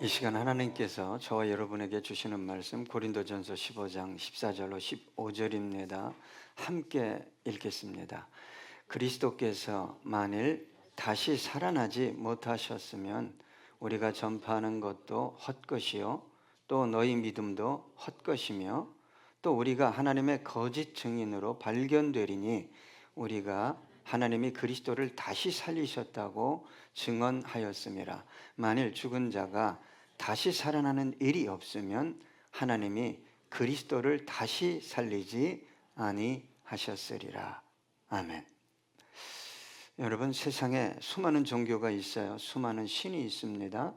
이 시간 하나님께서 저와 여러분에게 주시는 말씀 고린도전서 15장 14절로 15절입니다. 함께 읽겠습니다. 그리스도께서 만일 다시 살아나지 못하셨으면 우리가 전파하는 것도 헛것이요 또 너희 믿음도 헛것이며 또 우리가 하나님의 거짓 증인으로 발견되리니 우리가 하나님이 그리스도를 다시 살리셨다고 증언하였음이라. 만일 죽은 자가 다시 살아나는 일이 없으면 하나님이 그리스도를 다시 살리지 아니하셨으리라. 아멘. 여러분, 세상에 수많은 종교가 있어요. 수많은 신이 있습니다.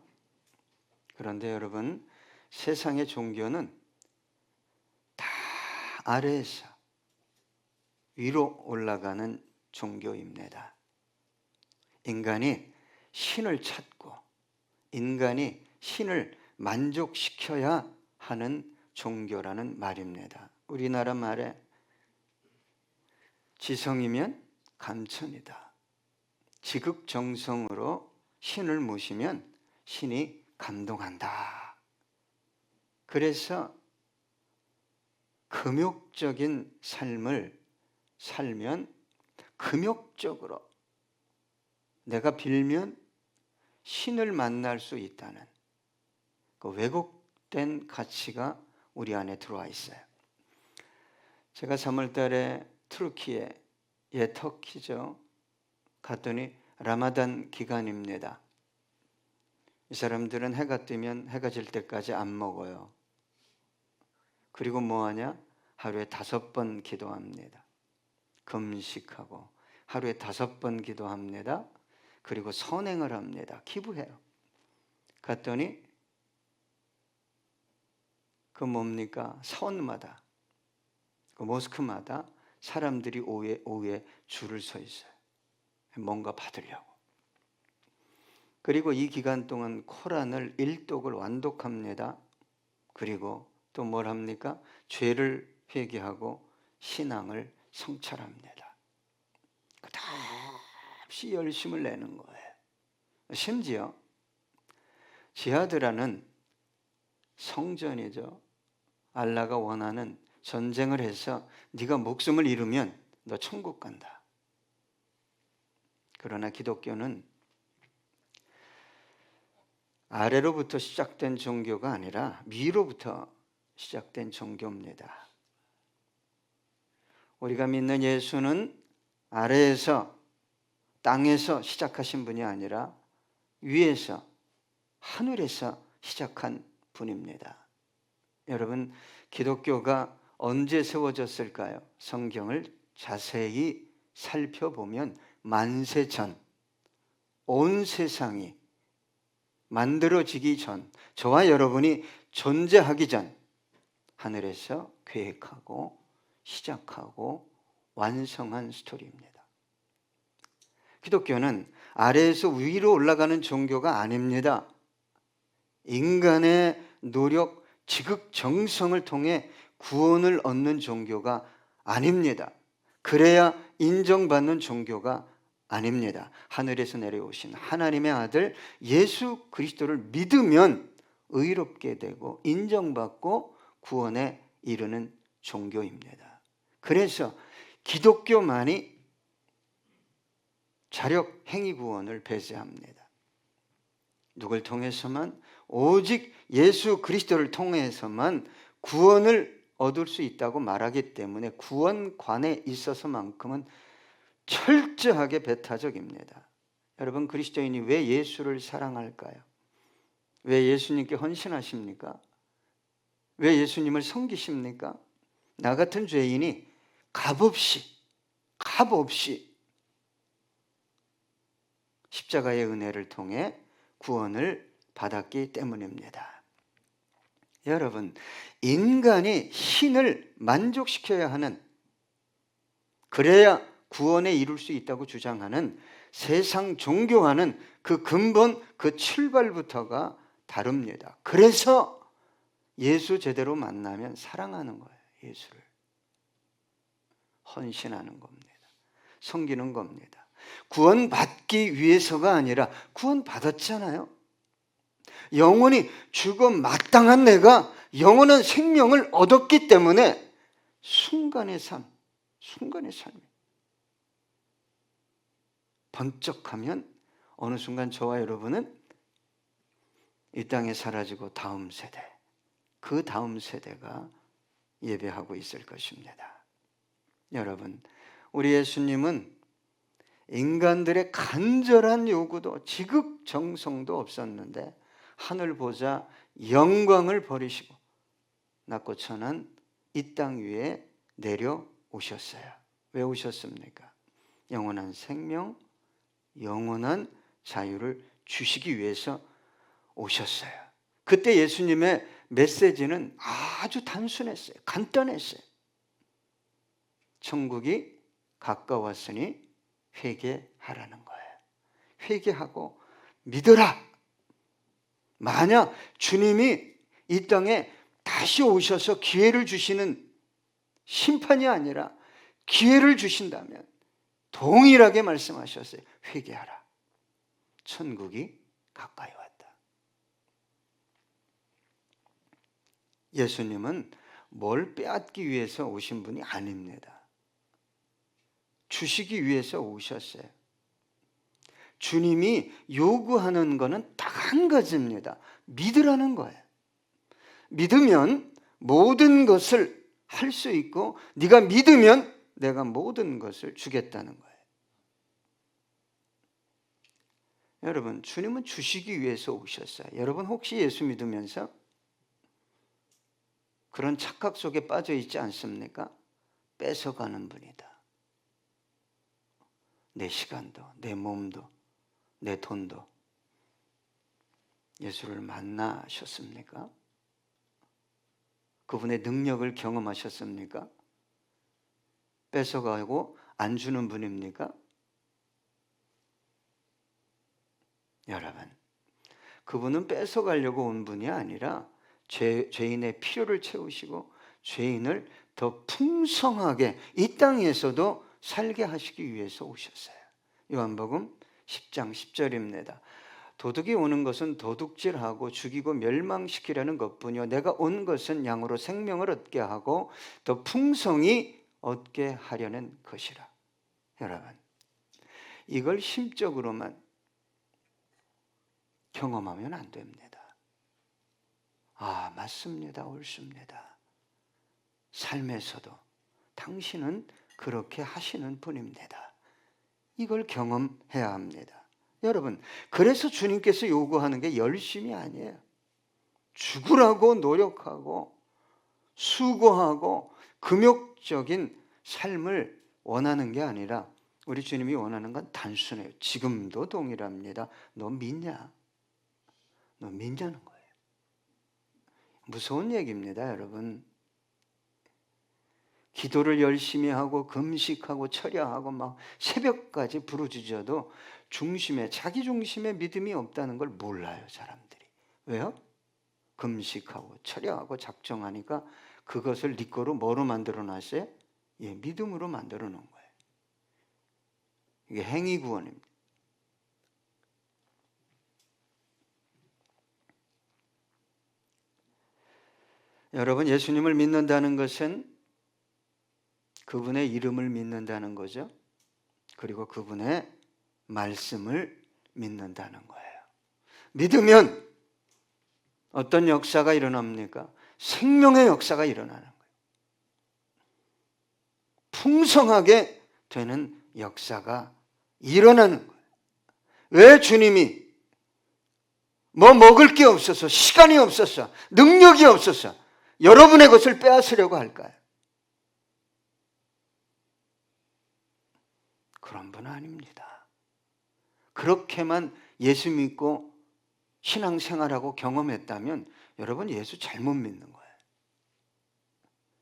그런데 여러분, 세상의 종교는 다 아래에서 위로 올라가는 종교입니다. 인간이 신을 찾고 인간이 신을 만족시켜야 하는 종교라는 말입니다. 우리나라 말에 지성이면 감천이다. 지극정성으로 신을 모시면 신이 감동한다. 그래서 금욕적인 삶을 살면 금욕적으로 내가 빌면 신을 만날 수 있다는 그 왜곡된 가치가 우리 안에 들어와 있어요. 제가 3월 달에 터키에 터키죠. 갔더니 라마단 기간입니다. 이 사람들은 해가 뜨면 해가 질 때까지 안 먹어요. 그리고 뭐 하냐? 하루에 5번 기도합니다. 금식하고 하루에 5번 기도합니다. 그리고 선행을 합니다. 기부해요. 갔더니 그 뭡니까? 사원마다 그 모스크마다 사람들이 오후에 줄을 서 있어요. 뭔가 받으려고. 그리고 이 기간 동안 코란을 1독을 완독합니다. 그리고 또 뭘 합니까? 죄를 회개하고 신앙을 성찰합니다. 끝없이 열심을 내는 거예요. 심지어 지하드라는 성전이죠. 알라가 원하는 전쟁을 해서 네가 목숨을 잃으면 너 천국 간다. 그러나 기독교는 아래로부터 시작된 종교가 아니라 위로부터 시작된 종교입니다. 우리가 믿는 예수는 아래에서 땅에서 시작하신 분이 아니라 위에서 하늘에서 시작한 분입니다. 여러분, 기독교가 언제 세워졌을까요? 성경을 자세히 살펴보면 만세 전, 온 세상이 만들어지기 전, 저와 여러분이 존재하기 전 하늘에서 계획하고 시작하고 완성한 스토리입니다. 기독교는 아래에서 위로 올라가는 종교가 아닙니다. 인간의 노력, 지극정성을 통해 구원을 얻는 종교가 아닙니다. 그래야 인정받는 종교가 아닙니다. 하늘에서 내려오신 하나님의 아들 예수 그리스도를 믿으면 의롭게 되고 인정받고 구원에 이르는 종교입니다. 그래서 기독교만이 자력 행위 구원을 배제합니다. 누굴 통해서만? 오직 예수 그리스도를 통해서만 구원을 얻을 수 있다고 말하기 때문에 구원관에 있어서만큼은 철저하게 배타적입니다. 여러분, 그리스도인이 왜 예수를 사랑할까요? 왜 예수님께 헌신하십니까? 왜 예수님을 섬기십니까? 나 같은 죄인이 값없이 십자가의 은혜를 통해 구원을 받았기 때문입니다. 여러분, 인간이 신을 만족시켜야 하는, 그래야 구원에 이룰 수 있다고 주장하는 세상 종교와는 그 근본, 그 출발부터가 다릅니다. 그래서 예수 제대로 만나면 사랑하는 거예요. 예수를 헌신하는 겁니다. 섬기는 겁니다. 구원받기 위해서가 아니라 구원받았잖아요. 영원히 죽어 마땅한 내가 영원한 생명을 얻었기 때문에 순간의 삶, 순간의 삶이 번쩍하면 어느 순간 저와 여러분은 이 땅에 사라지고 다음 세대, 그 다음 세대가 예배하고 있을 것입니다. 여러분, 우리 예수님은 인간들의 간절한 요구도 지극정성도 없었는데 하늘 보자 영광을 버리시고 낮고 천한 이 땅 위에 내려오셨어요. 왜 오셨습니까? 영원한 생명, 영원한 자유를 주시기 위해서 오셨어요. 그때 예수님의 메시지는 아주 단순했어요. 간단했어요. 천국이 가까웠으니 회개하라는 거예요. 회개하고 믿어라. 만약 주님이 이 땅에 다시 오셔서 기회를 주시는 심판이 아니라 기회를 주신다면 동일하게 말씀하셨어요. 회개하라. 천국이 가까이 왔다. 예수님은 뭘 빼앗기 위해서 오신 분이 아닙니다. 주시기 위해서 오셨어요. 주님이 요구하는 것은 딱 한 가지입니다. 믿으라는 거예요. 믿으면 모든 것을 할 수 있고 네가 믿으면 내가 모든 것을 주겠다는 거예요. 여러분, 주님은 주시기 위해서 오셨어요. 여러분 혹시 예수 믿으면서 그런 착각 속에 빠져 있지 않습니까? 뺏어가는 분이다. 내 시간도, 내 몸도, 내 돈도. 예수를 만나셨습니까? 그분의 능력을 경험하셨습니까? 뺏어가고 안 주는 분입니까? 여러분, 그분은 뺏어가려고 온 분이 아니라 죄인의 필요를 채우시고 죄인을 더 풍성하게 이 땅에서도 살게 하시기 위해서 오셨어요. 요한복음 10장 10절입니다. 도둑이 오는 것은 도둑질하고 죽이고 멸망시키려는 것뿐이요 내가 온 것은 양으로 생명을 얻게 하고 더 풍성히 얻게 하려는 것이라. 여러분, 이걸 심적으로만 경험하면 안 됩니다. 아, 맞습니다. 옳습니다. 삶에서도 당신은 그렇게 하시는 분입니다. 이걸 경험해야 합니다. 여러분, 그래서 주님께서 요구하는 게 열심이 아니에요. 죽으라고 노력하고 수고하고 금욕적인 삶을 원하는 게 아니라 우리 주님이 원하는 건 단순해요. 지금도 동일합니다. 너 믿냐? 너 믿냐는 거예요. 무서운 얘기입니다, 여러분. 기도를 열심히 하고 금식하고 철야하고 막 새벽까지 부르짖어도 중심에 자기 중심에 믿음이 없다는 걸 몰라요, 사람들이. 왜요? 금식하고 철야하고 작정하니까 그것을 네 거로 뭐로 만들어 놨어요? 예, 믿음으로 만들어 놓은 거예요. 이게 행위 구원입니다. 여러분, 예수님을 믿는다는 것은 그분의 이름을 믿는다는 거죠. 그리고 그분의 말씀을 믿는다는 거예요. 믿으면 어떤 역사가 일어납니까? 생명의 역사가 일어나는 거예요. 풍성하게 되는 역사가 일어나는 거예요. 왜 주님이 뭐 먹을 게 없어서, 시간이 없어서, 능력이 없어서 여러분의 것을 빼앗으려고 할까요? 그런 분은 아닙니다. 그렇게만 예수 믿고 신앙생활하고 경험했다면 여러분 예수 잘못 믿는 거예요.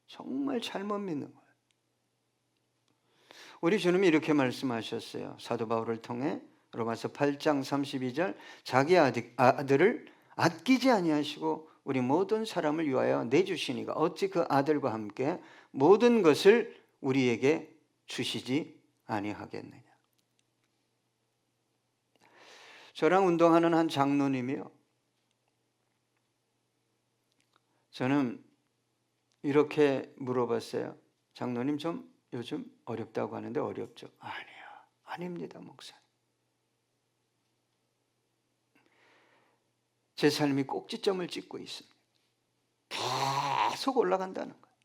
정말 잘못 믿는 거예요. 우리 주님이 이렇게 말씀하셨어요. 사도 바울을 통해 로마서 8장 32절 자기 아들을 아끼지 아니하시고 우리 모든 사람을 위하여 내주시니가 어찌 그 아들과 함께 모든 것을 우리에게 주시지 아니하겠느냐. 저랑 운동하는 한 장로님이요, 저는 이렇게 물어봤어요. 장로님 좀 요즘 어렵다고 하는데 어렵죠? 아니요. 아닙니다, 목사님. 제 삶이 꼭지점을 찍고 있습니다. 계속 올라간다는 거예요.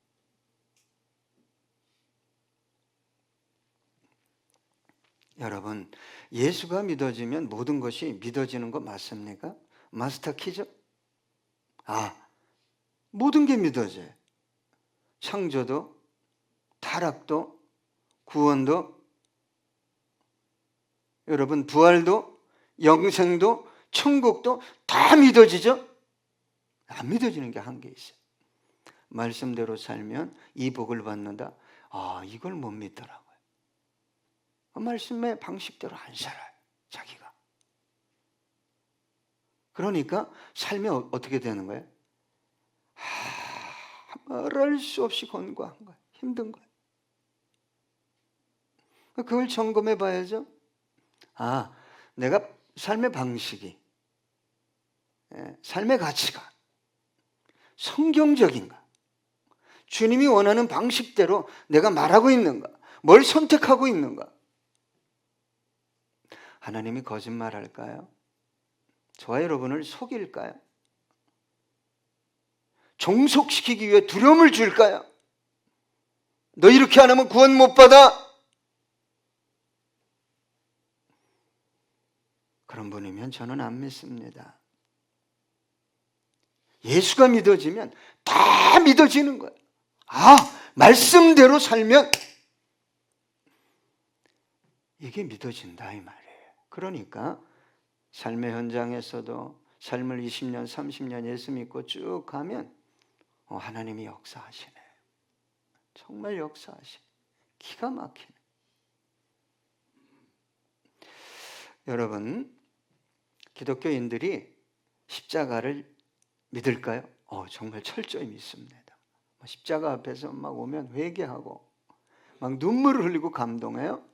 여러분, 예수가 믿어지면 모든 것이 믿어지는 거 맞습니까? 마스터 키죠? 모든 게 믿어져요. 창조도, 타락도, 구원도, 여러분 부활도, 영생도, 천국도 다 믿어지죠? 안 믿어지는 게 한 개 있어요. 말씀대로 살면 이 복을 받는다. 이걸 못 믿더라고요. 말씀의 방식대로 안 살아요, 자기가. 그러니까 삶이 어떻게 되는 거예요? 말할 수 없이 권고한 거예요. 힘든 거예요. 그걸 점검해 봐야죠. 내가 삶의 방식이, 삶의 가치가 성경적인가? 주님이 원하는 방식대로 내가 말하고 있는가? 뭘 선택하고 있는가? 하나님이 거짓말할까요? 저와 여러분을 속일까요? 종속시키기 위해 두려움을 줄까요? 너 이렇게 안 하면 구원 못 받아. 그런 분이면 저는 안 믿습니다. 예수가 믿어지면 다 믿어지는 거예요. 말씀대로 살면 이게 믿어진다 이 말이에요. 그러니까 삶의 현장에서도 삶을 20년, 30년 예수 믿고 쭉 가면 하나님이 역사하시네. 정말 역사하시네. 기가 막히네. 여러분, 기독교인들이 십자가를 믿을까요? 정말 철저히 믿습니다. 십자가 앞에서 막 오면 회개하고 막 눈물을 흘리고 감동해요.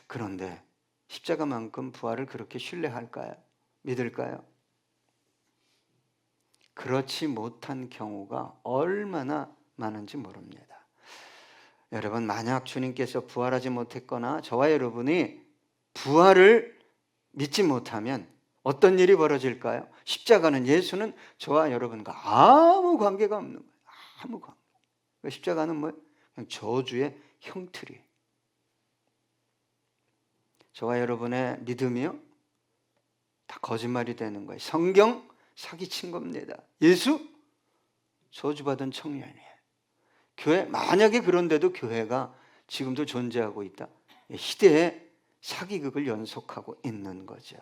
그런데 십자가만큼 부활을 그렇게 신뢰할까요? 믿을까요? 그렇지 못한 경우가 얼마나 많은지 모릅니다. 여러분, 만약 주님께서 부활하지 못했거나 저와 여러분이 부활을 믿지 못하면 어떤 일이 벌어질까요? 십자가는, 예수는 저와 여러분과 아무 관계가 없는 거예요. 아무 관계. 십자가는 뭐예요? 그냥 저주의 형틀이에요. 저와 여러분의 믿음이요? 다 거짓말이 되는 거예요. 성경 사기친 겁니다. 예수 저주받은 청년이에요. 교회, 만약에 그런데도 교회가 지금도 존재하고 있다. 희대의 사기극을 연속하고 있는 거죠.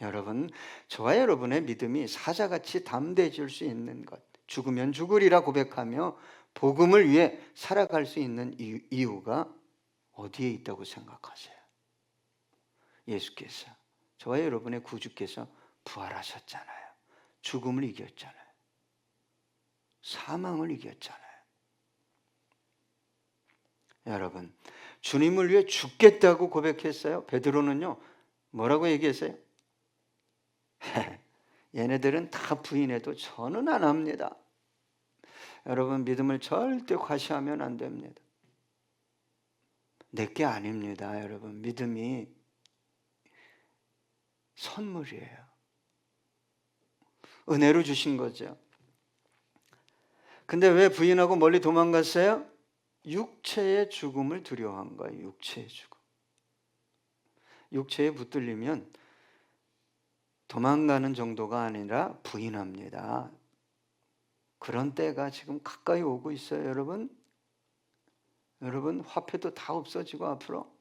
여러분, 저와 여러분의 믿음이 사자같이 담대해질 수 있는 것, 죽으면 죽으리라 고백하며 복음을 위해 살아갈 수 있는 이유가 어디에 있다고 생각하세요? 예수께서, 저와 여러분의 구주께서 부활하셨잖아요. 죽음을 이겼잖아요. 사망을 이겼잖아요. 여러분, 주님을 위해 죽겠다고 고백했어요. 베드로는요, 뭐라고 얘기했어요? 얘네들은 다 부인해도 저는 안 합니다. 여러분, 믿음을 절대 과시하면 안 됩니다. 내게 아닙니다. 여러분, 믿음이 선물이에요. 은혜로 주신 거죠. 근데 왜 부인하고 멀리 도망갔어요? 육체의 죽음을 두려워한 거예요. 육체의 죽음. 육체에 붙들리면 도망가는 정도가 아니라 부인합니다. 그런 때가 지금 가까이 오고 있어요, 여러분. 여러분, 화폐도 다 없어지고 앞으로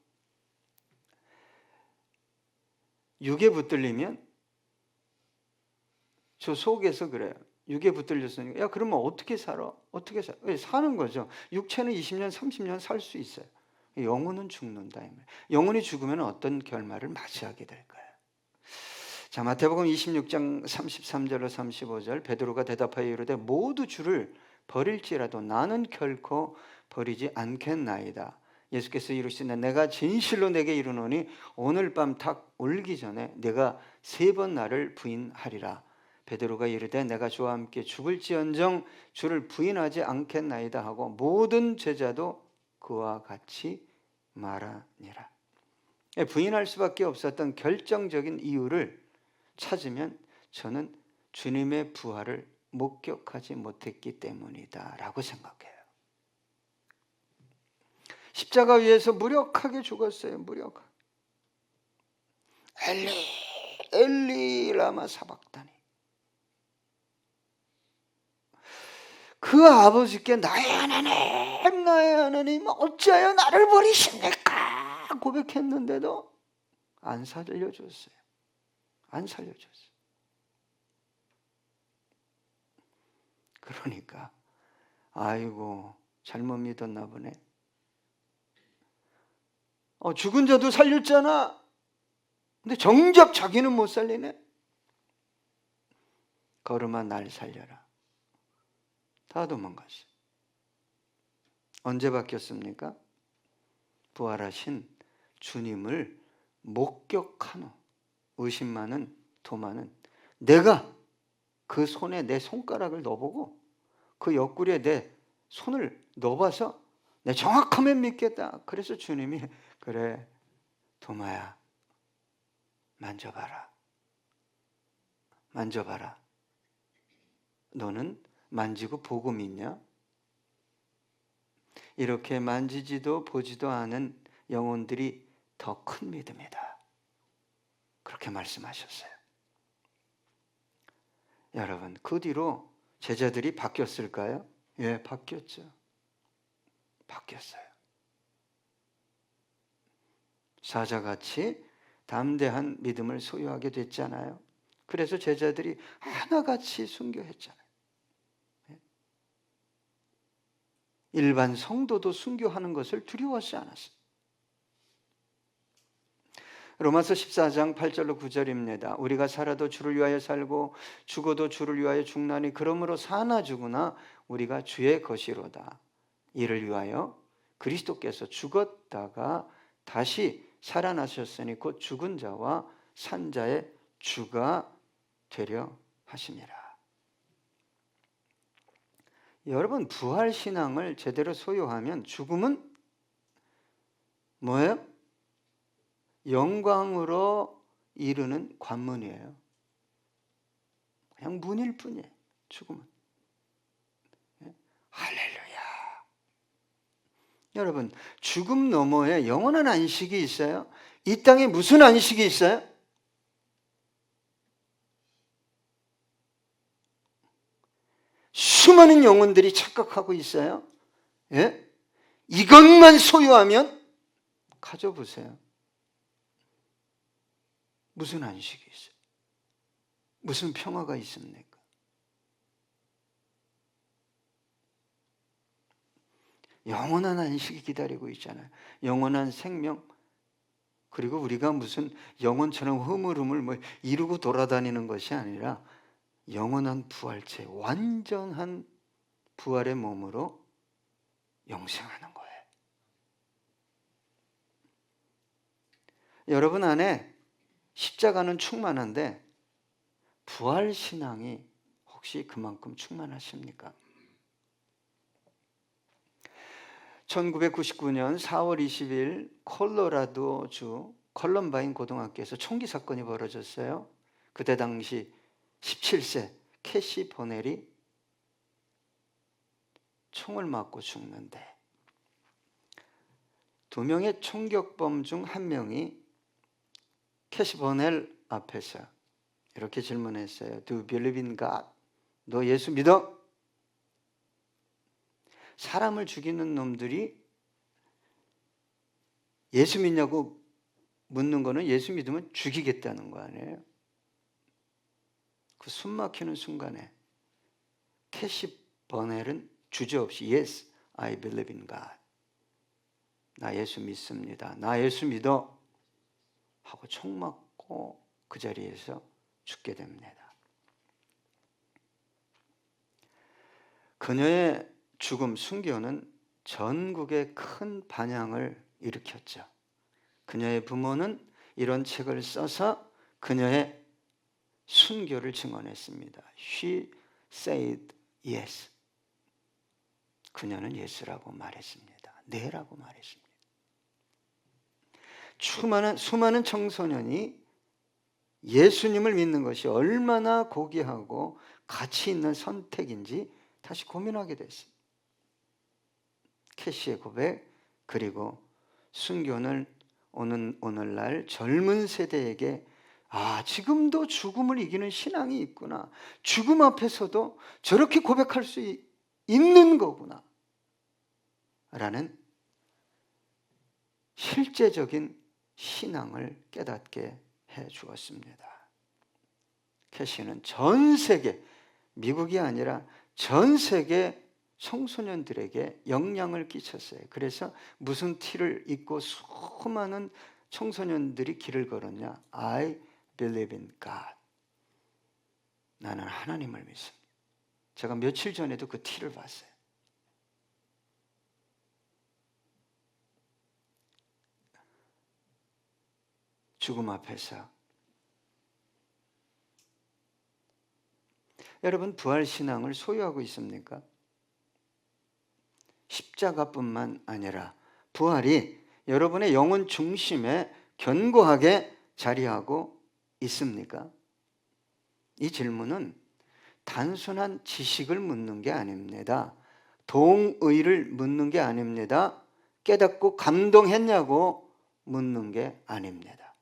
육에 붙들리면, 저 속에서 그래요. 육에 붙들렸으니까 야, 그러면 어떻게 살아? 어떻게 살아? 사는 거죠. 육체는 20년, 30년 살 수 있어요. 영혼은 죽는다. 영혼이 죽으면 어떤 결말을 맞이하게 될까요? 자, 마태복음 26장 33절로 35절, 베드로가 대답하여 이르되 모두 주를 버릴지라도 나는 결코 버리지 않겠나이다. 예수께서 이르시되 내가 진실로 내게 이르노니 오늘 밤 닭 울기 전에 내가 3번 나를 부인하리라. 베드로가 이르되 내가 주와 함께 죽을지언정 주를 부인하지 않겠나이다 하고 모든 제자도 그와 같이 말하니라. 부인할 수밖에 없었던 결정적인 이유를 찾으면 저는 주님의 부활을 목격하지 못했기 때문이다 라고 생각해요. 십자가 위에서 무력하게 죽었어요. 무력하게. 엘리 엘리 라마 사박다니. 그 아버지께 나의 하나님 어찌하여 나를 버리십니까 고백했는데도 안 살려줬어요. 안 살려줬어요. 그러니까 아이고 잘못 믿었나 보네. 죽은 자도 살렸잖아. 근데 정작 자기는 못 살리네. 걸음아 날 살려라. 다 도망갔어요. 언제 바뀌었습니까? 부활하신 주님을 목격한 후 의심 많은 도마는 내가 그 손에 내 손가락을 넣어보고 그 옆구리에 내 손을 넣어봐서 내 정확하면 믿겠다. 그래서 주님이 그래 도마야 만져봐라. 만져봐라. 너는 만지고 보고 믿냐? 이렇게 만지지도 보지도 않은 영혼들이 더 큰 믿음이다. 그렇게 말씀하셨어요. 여러분, 그 뒤로 제자들이 바뀌었을까요? 예, 바뀌었죠. 바뀌었어요. 사자같이 담대한 믿음을 소유하게 됐잖아요. 그래서 제자들이 하나같이 순교했잖아요. 일반 성도도 순교하는 것을 두려워하지 않았어요. 로마서 14장 8절로 9절입니다. 우리가 살아도 주를 위하여 살고 죽어도 주를 위하여 죽나니 그러므로 사나 죽으나 우리가 주의 것이로다. 이를 위하여 그리스도께서 죽었다가 다시 살아나셨으니 곧 죽은 자와 산 자의 주가 되려 하심이라. 여러분, 부활신앙을 제대로 소유하면 죽음은 뭐예요? 영광으로 이르는 관문이에요. 그냥 문일 뿐이에요. 죽음은. 할렐루야. 여러분, 죽음 너머에 영원한 안식이 있어요. 이 땅에 무슨 안식이 있어요? 수많은 영혼들이 착각하고 있어요. 예? 이것만 소유하면 가져보세요. 무슨 안식이 있어요? 무슨 평화가 있습니까? 영원한 안식이 기다리고 있잖아요. 영원한 생명. 그리고 우리가 무슨 영혼처럼 흐물흐물 이루고 돌아다니는 것이 아니라 영원한 부활체, 완전한 부활의 몸으로 영생하는 거예요. 여러분 안에 십자가는 충만한데 부활신앙이 혹시 그만큼 충만하십니까? 1999년 4월 20일 콜로라도주 컬럼바인 고등학교에서 총기 사건이 벌어졌어요. 그때 당시 17세 캐시 보넬이 총을 맞고 죽는데 두 명의 총격범 중 한 명이 캐시 보넬 앞에서 이렇게 질문했어요. Do you believe in God? 너 예수 믿어? 사람을 죽이는 놈들이 예수 믿냐고 묻는 거는 예수 믿으면 죽이겠다는 거 아니에요? 그 숨 막히는 순간에 캐시 버넬은 주저없이 Yes, I believe in God. 나 예수 믿습니다. 나 예수 믿어. 하고 총 맞고 그 자리에서 죽게 됩니다. 그녀의 죽음, 순교는 전국에 큰 반향을 일으켰죠. 그녀의 부모는 이런 책을 써서 그녀의 순교를 증언했습니다. She said yes. 그녀는 예스라고 말했습니다. 네라고 말했습니다. 수많은 청소년이 예수님을 믿는 것이 얼마나 고귀하고 가치 있는 선택인지 다시 고민하게 됐습니다. 캐시의 고백, 그리고 순교는 오늘날 젊은 세대에게 지금도 죽음을 이기는 신앙이 있구나. 죽음 앞에서도 저렇게 고백할 수 있는 거구나. 라는 실제적인 신앙을 깨닫게 해 주었습니다. 캐시는 전 세계, 미국이 아니라 전 세계 청소년들에게 영향을 끼쳤어요. 그래서 무슨 티를 입고 수많은 청소년들이 길을 걸었냐? I believe in God. 나는 하나님을 믿습니다. 제가 며칠 전에도 그 티를 봤어요. 죽음 앞에서. 여러분, 부활신앙을 소유하고 있습니까? 십자가뿐만 아니라 부활이 여러분의 영혼 중심에 견고하게 자리하고 있습니까? 이 질문은 단순한 지식을 묻는 게 아닙니다. 동의를 묻는 게 아닙니다. 깨닫고 감동했냐고 묻는 게 아닙니다.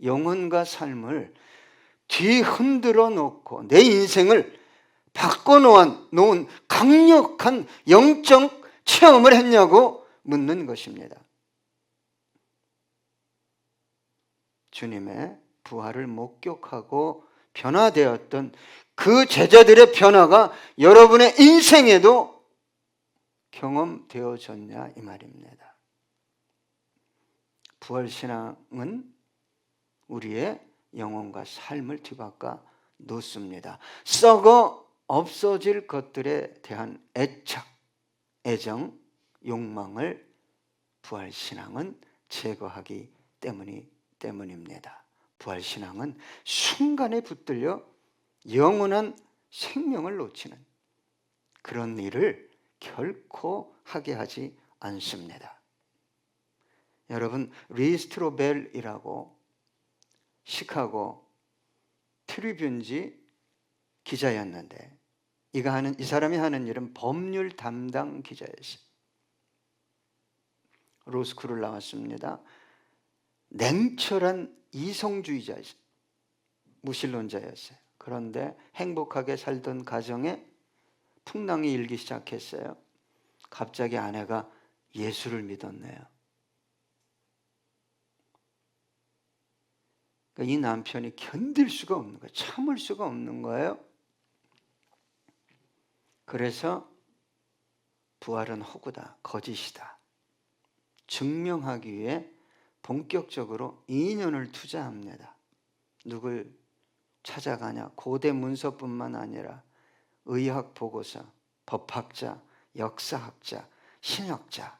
영혼과 삶을 뒤흔들어 놓고 내 인생을 바꿔놓은 강력한 영적 체험을 했냐고 묻는 것입니다. 주님의 부활을 목격하고 변화되었던 그 제자들의 변화가 여러분의 인생에도 경험되어졌냐 이 말입니다. 부활신앙은 우리의 영혼과 삶을 뒤바꿔 놓습니다. 썩어 없어질 것들에 대한 애착, 애정, 욕망을 부활신앙은 제거하기 때문입니다. 부활신앙은 순간에 붙들려 영원한 생명을 놓치는 그런 일을 결코 하게 하지 않습니다. 여러분, 리 스트로벨이라고 시카고 트리뷴지 기자였는데 이 사람이 하는 일은 법률 담당 기자였어요. 로스쿨을 나왔습니다. 냉철한 이성주의자였어요. 무신론자였어요. 그런데 행복하게 살던 가정에 풍랑이 일기 시작했어요. 갑자기 아내가 예수를 믿었네요. 이 남편이 견딜 수가 없는 거예요. 참을 수가 없는 거예요. 그래서 부활은 허구다, 거짓이다 증명하기 위해 본격적으로 2년을 투자합니다. 누굴 찾아가냐? 고대 문서뿐만 아니라 의학 보고서, 법학자, 역사학자, 신학자,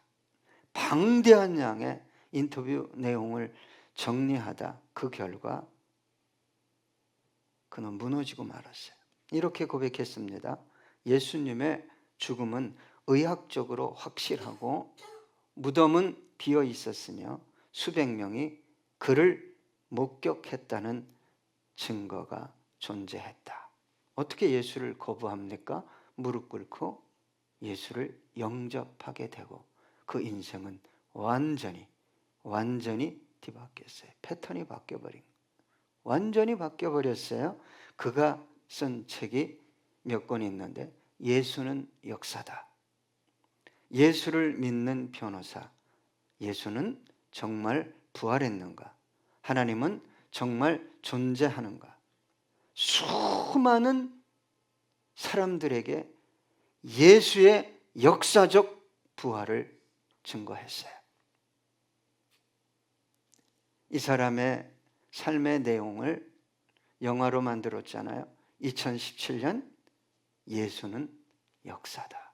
방대한 양의 인터뷰 내용을 정리하다 그 결과 그는 무너지고 말았어요. 이렇게 고백했습니다. 예수님의 죽음은 의학적으로 확실하고 무덤은 비어 있었으며 수백 명이 그를 목격했다는 증거가 존재했다. 어떻게 예수를 거부합니까? 무릎 꿇고 예수를 영접하게 되고 그 인생은 완전히 뒤바뀌었어요. 패턴이 바뀌어버린 거예요. 완전히 바뀌어버렸어요. 그가 쓴 책이 몇 권 있는데 예수는 역사다. 예수를 믿는 변호사. 예수는 정말 부활했는가? 하나님은 정말 존재하는가? 수많은 사람들에게 예수의 역사적 부활을 증거했어요. 이 사람의 삶의 내용을 영화로 만들었잖아요. 2017년 예수는 역사다.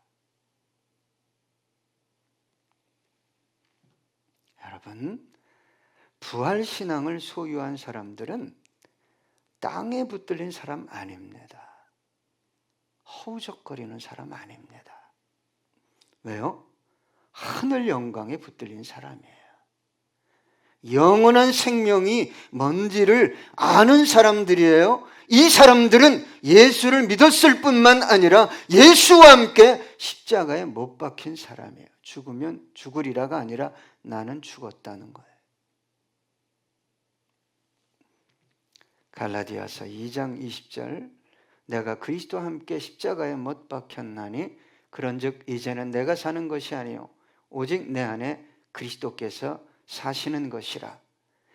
여러분, 부활신앙을 소유한 사람들은 땅에 붙들린 사람 아닙니다. 허우적거리는 사람 아닙니다. 왜요? 하늘 영광에 붙들린 사람이에요. 영원한 생명이 뭔지를 아는 사람들이에요. 이 사람들은 예수를 믿었을 뿐만 아니라 예수와 함께 십자가에 못 박힌 사람이에요. 죽으면 죽으리라가 아니라 나는 죽었다는 거예요. 갈라디아서 2장 20절, 내가 그리스도와 함께 십자가에 못 박혔나니 그런즉 이제는 내가 사는 것이 아니요 오직 내 안에 그리스도께서 사시는 것이라.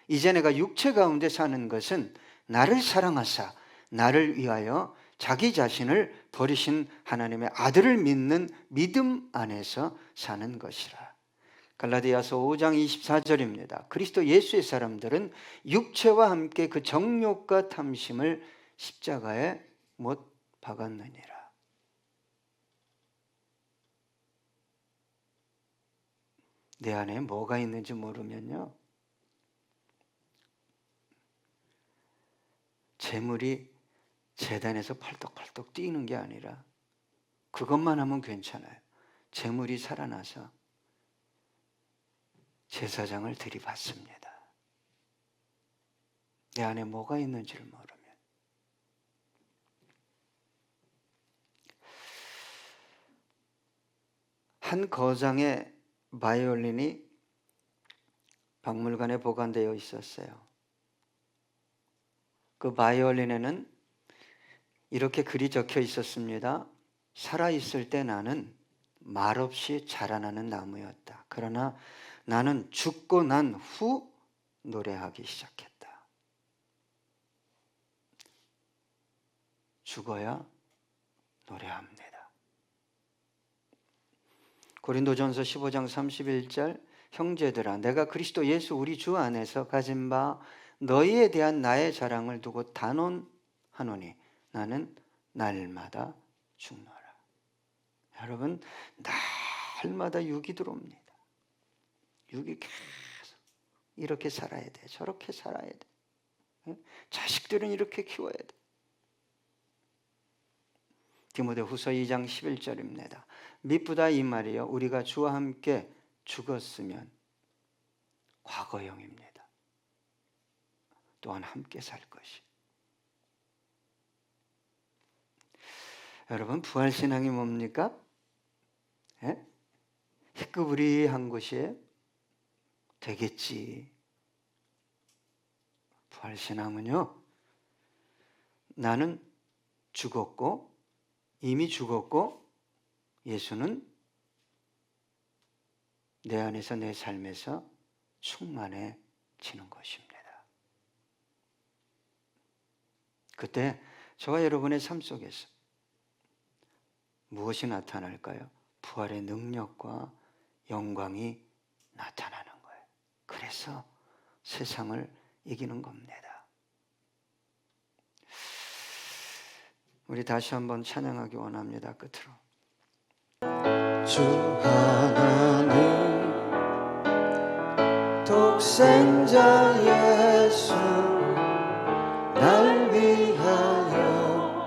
이제 내가 육체 가운데 사는 것은 나를 사랑하사 나를 위하여 자기 자신을 버리신 하나님의 아들을 믿는 믿음 안에서 사는 것이라. 갈라디아서 5장 24절입니다. 그리스도 예수의 사람들은 육체와 함께 그 정욕과 탐심을 십자가에 못 박았느니라. 내 안에 뭐가 있는지 모르면요, 재물이 제단에서 펄떡펄떡 뛰는 게 아니라 그것만 하면 괜찮아요. 재물이 살아나서 제사장을 들이받습니다. 내 안에 뭐가 있는지를 모르면. 한 거장의 바이올린이 박물관에 보관되어 있었어요. 그 바이올린에는 이렇게 글이 적혀 있었습니다. 살아있을 때 나는 말없이 자라나는 나무였다. 그러나 나는 죽고 난 후 노래하기 시작했다. 죽어야 노래합니다. 고린도전서 15장 31절, 형제들아 내가 그리스도 예수 우리 주 안에서 가진 바 너희에 대한 나의 자랑을 두고 단언하노니 나는 날마다 죽노라. 여러분, 날마다 육이 들어옵니다. 육이 계속 이렇게 살아야 돼, 저렇게 살아야 돼, 자식들은 이렇게 키워야 돼. 디모데후서 2장 11절입니다. 미쁘다 이 말이요 우리가 주와 함께 죽었으면 과거형입니다. 또한 함께 살 것이. 여러분, 부활신앙이 뭡니까? 희끄부리한 것이 되겠지. 부활신앙은요, 나는 죽었고 이미 죽었고 예수는 내 안에서 내 삶에서 충만해지는 것입니다. 그때 저와 여러분의 삶 속에서 무엇이 나타날까요? 부활의 능력과 영광이 나타나는 거예요. 그래서 세상을 이기는 겁니다. 우리 다시 한번 찬양하기 원합니다. 끝으로. 주 하나님 독생자 예수 날 위하여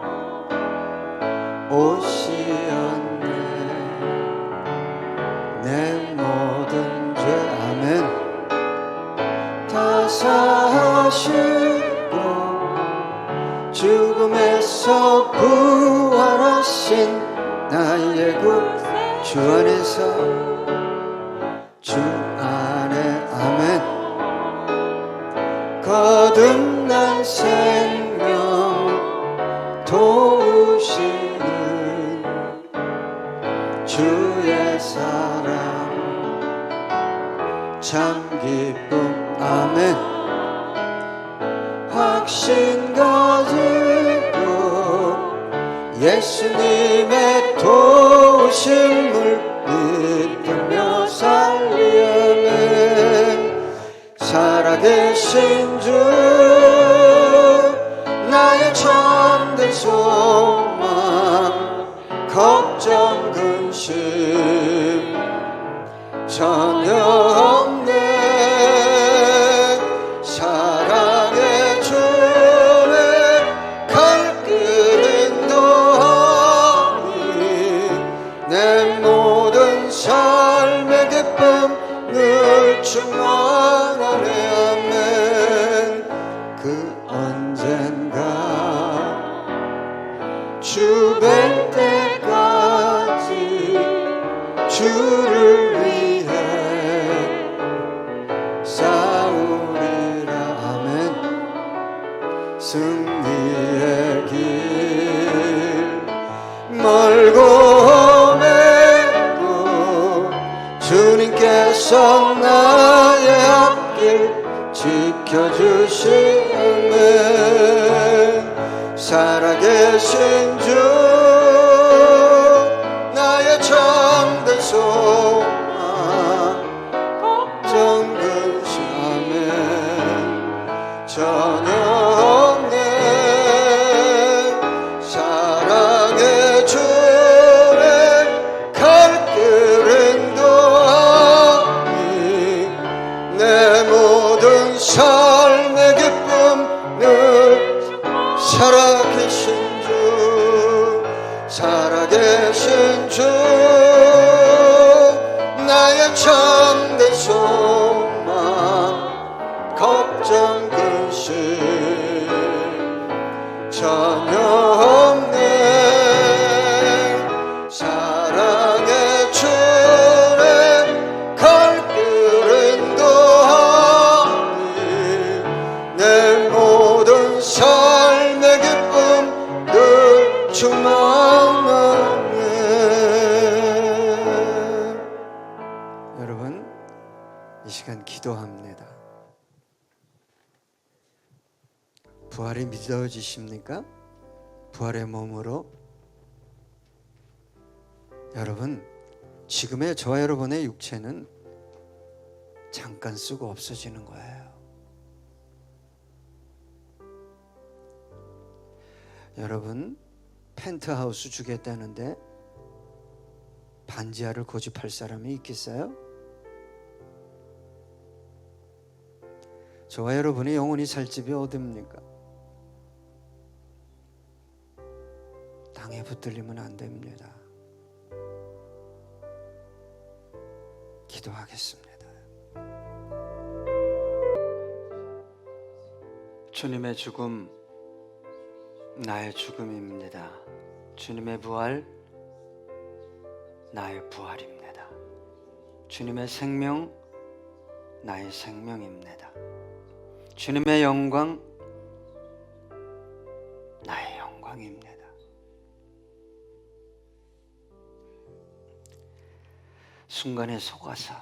오시었네. 내 모든 죄 아멘 다 사하시고 죽음에서 부활하신 나의 주 안에서 주 안에 아멘 거듭난 생명 도우시는 주의 사랑 참 기쁨 아멘 확신 가지고 예수님의 도우심을 믿으며 살리는 살아계신 주 나의 참된 소망 걱정 근심 전혀 없네 언젠가 주 뵐 때까지 주를 위해 싸우리라. 아멘. 승리의 길 멀고 험해도 주님께서 나의 앞길 지켜주시네. 살아계신 주 나의 참된 소망 걱정 근심하면 전혀 없네. 사랑의 주의 갈 길은 도하니 내 모든 삶의 기쁨 늘 살아계신 주 살아계신 주 나의 참된 소망 걱정 근심 전혀 없네. 사랑의 주의 갈 길은 도하니 내 모든 삶의 기쁨 늘 충만하네. 여러분, 이 시간 기도합니다. 부활이 믿어지십니까? 부활의 몸으로 여러분, 지금의 저와 여러분의 육체는 잠깐 쓰고 없어지는 거예요. 여러분, 펜트하우스 주겠다는데 반지하를 고집할 사람이 있겠어요? 저와 여러분이 영원히 살 집이 어딥니까? 땅에 붙들리면 안 됩니다. 기도하겠습니다. 주님의 죽음 나의 죽음입니다. 주님의 부활 나의 부활입니다. 주님의 생명 나의 생명입니다. 주님의 영광 나의 영광입니다. 순간에 속아서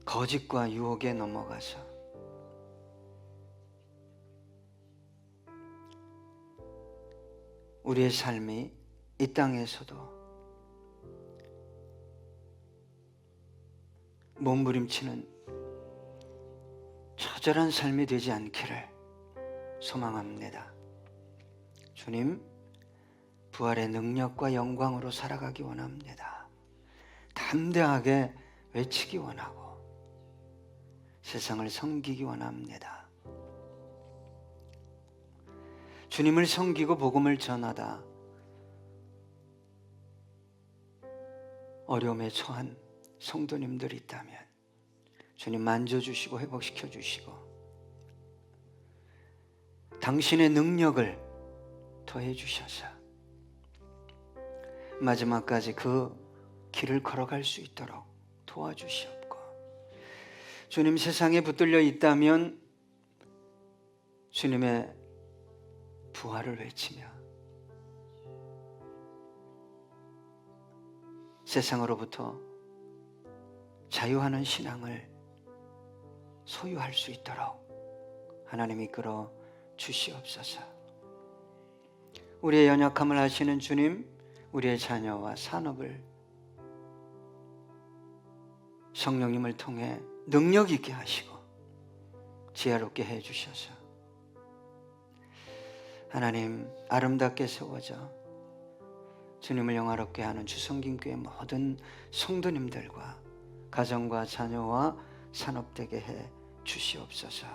거짓과 유혹에 넘어가서 우리의 삶이 이 땅에서도 몸부림치는 처절한 삶이 되지 않기를 소망합니다. 주님, 부활의 능력과 영광으로 살아가기 원합니다. 담대하게 외치기 원하고 세상을 섬기기 원합니다. 주님을 섬기고 복음을 전하다 어려움에 처한 성도님들이 있다면 주님 만져주시고 회복시켜 주시고 당신의 능력을 더해 주셔서 마지막까지 그 길을 걸어갈 수 있도록 도와주시옵고, 주님 세상에 붙들려 있다면 주님의 부활을 외치며 세상으로부터 자유하는 신앙을 소유할 수 있도록 하나님 이끌어 주시옵소서. 우리의 연약함을 아시는 주님, 우리의 자녀와 산업을 성령님을 통해 능력 있게 하시고 지혜롭게 해 주셔서 하나님 아름답게 세워져 주님을 영화롭게 하는 주성김교회 모든 성도님들과 가정과 자녀와 산업되게 해 주시옵소서.